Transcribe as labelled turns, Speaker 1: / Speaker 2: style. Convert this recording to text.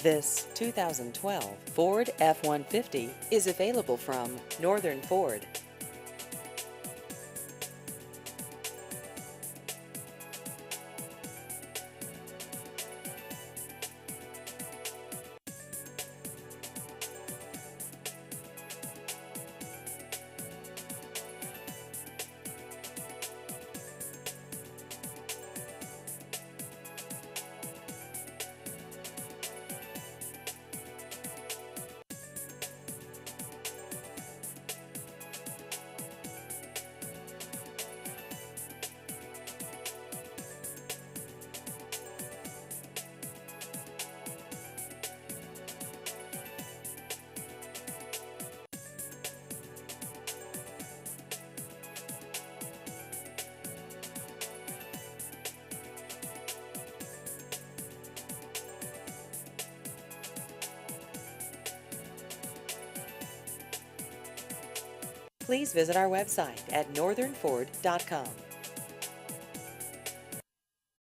Speaker 1: This 2012 Ford F-150 is available from Northern Ford. Please visit our website at northernford.com.